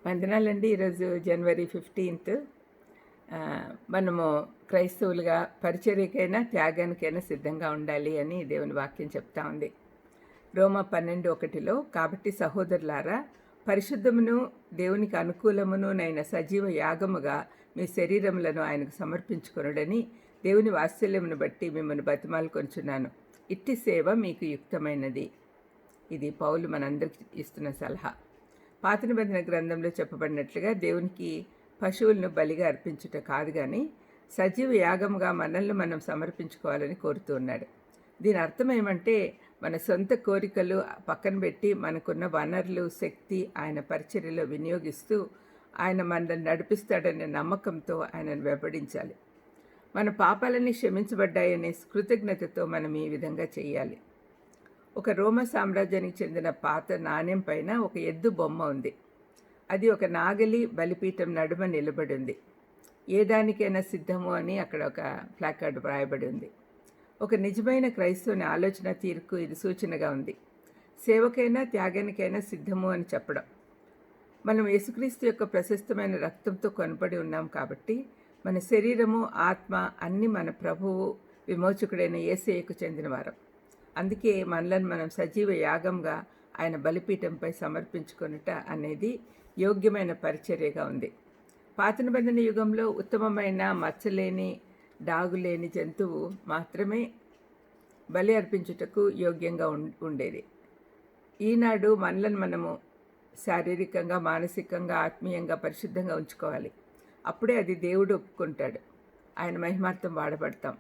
వందనాలండి. ఈరోజు జనవరి 15th. మనము క్రైస్తవులుగా పరిచర్యకైనా త్యాగానికైనా సిద్ధంగా ఉండాలి అని దేవుని వాక్యం చెప్తా ఉంది. రోమా 12:1 కాబట్టి సహోదరులారా, పరిశుద్ధమును దేవునికి అనుకూలమునునైన సజీవ యాగముగా మీ శరీరములను ఆయనకు సమర్పించుకొనుడని దేవుని వాత్సల్యమును బట్టి మిమ్మల్ని బతిమాలుకొంచున్నాను. ఇట్టి సేవ మీకు యుక్తమైనది. ఇది పౌలు మనందరికి ఇస్తున్న సలహా. పాత నిబంధన గ్రంథంలో చెప్పబడినట్లుగా దేవునికి పశువులను బలిగా అర్పించుట కాదు కానీ సజీవ యాగముగా మనల్ని మనం సమర్పించుకోవాలని కోరుతూ ఉన్నాడు. దీని అర్థం ఏమంటే, మన సొంత కోరికలు పక్కన పెట్టి మనకున్న వనరులు, శక్తి ఆయన పరిచర్యలో వినియోగిస్తూ ఆయన మనల్ని నడిపిస్తాడనే నమ్మకంతో ఆయనను వెంబడించాలి. మన పాపాలన్నీ క్షమించబడ్డాయనే కృతజ్ఞతతో మనం ఈ విధంగా చేయాలి. ఒక రోమ సామ్రాజ్యానికి చెందిన పాత నాణ్యం పైన ఒక ఎద్దు బొమ్మ ఉంది. అది ఒక నాగలి బలిపీఠం నడుమ నిలబడి ఉంది. ఏ దానికైనా సిద్ధము అని అక్కడ ఒక ప్లాకార్డు వ్రాయబడి ఉంది. ఒక నిజమైన క్రైస్తవుని ఆలోచన తీరుకు ఇది సూచనగా ఉంది. సేవకైనా త్యాగానికైనా సిద్ధము అని చెప్పడం. మనం యేసుక్రీస్తు యొక్క ప్రశస్తమైన రక్తంతో కొనబడి ఉన్నాం కాబట్టి మన శరీరము, ఆత్మ అన్నీ మన ప్రభువు విమోచకుడైన యేసయ్యకు చెందినవారం. అందుకే మనలను మనం సజీవ యాగంగా ఆయన బలిపీఠంపై సమర్పించుకొనుట అనేది యోగ్యమైన పరిచర్యగా ఉంది. పాత నిబంధన యుగంలో ఉత్తమమైన మచ్చలేని, డాగులేని జంతువు మాత్రమే బలి అర్పించుటకు యోగ్యంగా ఉండేది. ఈనాడు మనలను మనము శారీరకంగా, మానసికంగా, ఆత్మీయంగా పరిశుద్ధంగా ఉంచుకోవాలి. అప్పుడే అది దేవుడు ఒప్పుకుంటాడు. ఆయన మహిమార్థం వాడబడతాం.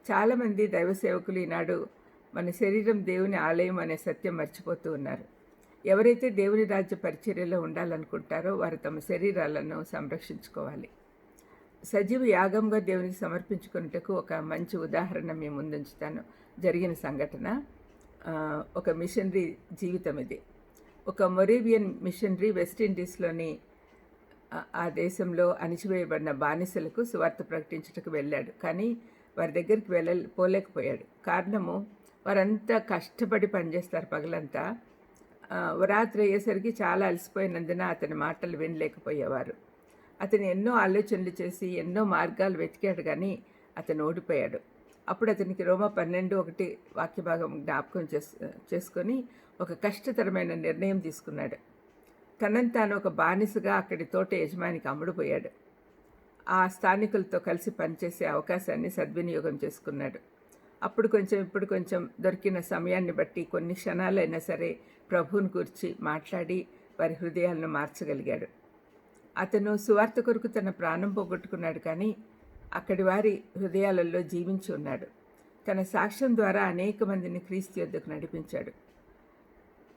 చాలామంది దైవ సేవకులు ఈనాడు మన శరీరం దేవుని ఆలయం అనే సత్యం మర్చిపోతూ ఉన్నారు. ఎవరైతే దేవుని రాజ్య పరిచర్యలో ఉండాలనుకుంటారో వారు తమ శరీరాలను సంరక్షించుకోవాలి. సజీవ యాగంగా దేవునికి సమర్పించుకున్నట్టుకు ఒక మంచి ఉదాహరణ మీ ముందుంచుతాను. జరిగిన సంఘటన, ఒక మిషనరీ జీవితం ఇది. ఒక మొరేవియన్ మిషనరీ వెస్టిండీస్లోని ఆ దేశంలో అణిచివేయబడిన బానిసలకు సువార్త ప్రకటించుటకు వెళ్ళాడు. కానీ వారి దగ్గరికి పోలేకపోయాడు. కారణము, వారంతా కష్టపడి పనిచేస్తారు పగలంతా. రాత్రి అయ్యేసరికి చాలా అలసిపోయినందున అతని మాటలు వినలేకపోయేవారు. అతను ఎన్నో ఆలోచనలు చేసి ఎన్నో మార్గాలు వెతికాడు, కానీ అతను ఓడిపోయాడు. అప్పుడు అతనికి రోమా 12:1 వాక్యభాగం జ్ఞాపకం చేసుకొని ఒక కష్టతరమైన నిర్ణయం తీసుకున్నాడు. తనను తాను ఒక బానిసగా అక్కడి తోట యజమానికి అమ్ముడుపోయాడు. ఆ స్థానికులతో కలిసి పనిచేసే అవకాశాన్ని సద్వినియోగం చేసుకున్నాడు. అప్పుడు కొంచెం, ఇప్పుడు కొంచెం దొరికిన సమయాన్ని బట్టి కొన్ని క్షణాలైనా సరే ప్రభువుని గురించి మాట్లాడి వారి హృదయాలను మార్చగలిగాడు. అతను సువార్త కొరకు తన ప్రాణం పోగొట్టుకున్నాడు, కానీ అక్కడి వారి హృదయాలలో జీవించి ఉన్నాడు. తన సాక్ష్యం ద్వారా అనేక మందిని క్రీస్తు యొద్దకు నడిపించాడు.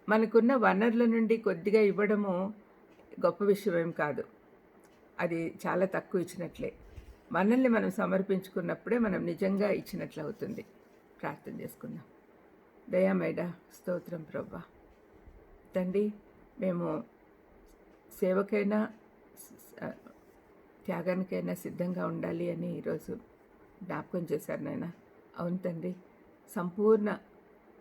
మనకున్న వనరుల నుండి కొద్దిగా ఇవ్వడము గొప్ప విషయం కాదు. అది చాలా తక్కువ ఇచ్చినట్లే. మనల్ని మనం సమర్పించుకున్నప్పుడే మనం నిజంగా ఇచ్చినట్లు అవుతుంది. ప్రార్థన చేసుకుందాం. దయామేడ స్తోత్రం ప్రభా. తండ్రి, మేము సేవకైనా త్యాగానికైనా సిద్ధంగా ఉండాలి అని ఈరోజు జ్ఞాపకం చేశారు నాయన. అవును తండ్రి, సంపూర్ణ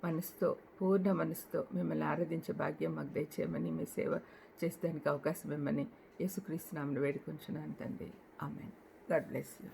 మనసుతో, పూర్ణ మనసుతో మిమ్మల్ని ఆరాధించే భాగ్యం మాకు దయచేయమని, మీ సేవ చేసేదానికి అవకాశం ఇవ్వమని యేసుక్రీస్తు నామమున వేడుకొంచున్నాను తండ్రి. ఆమేన్. God bless you.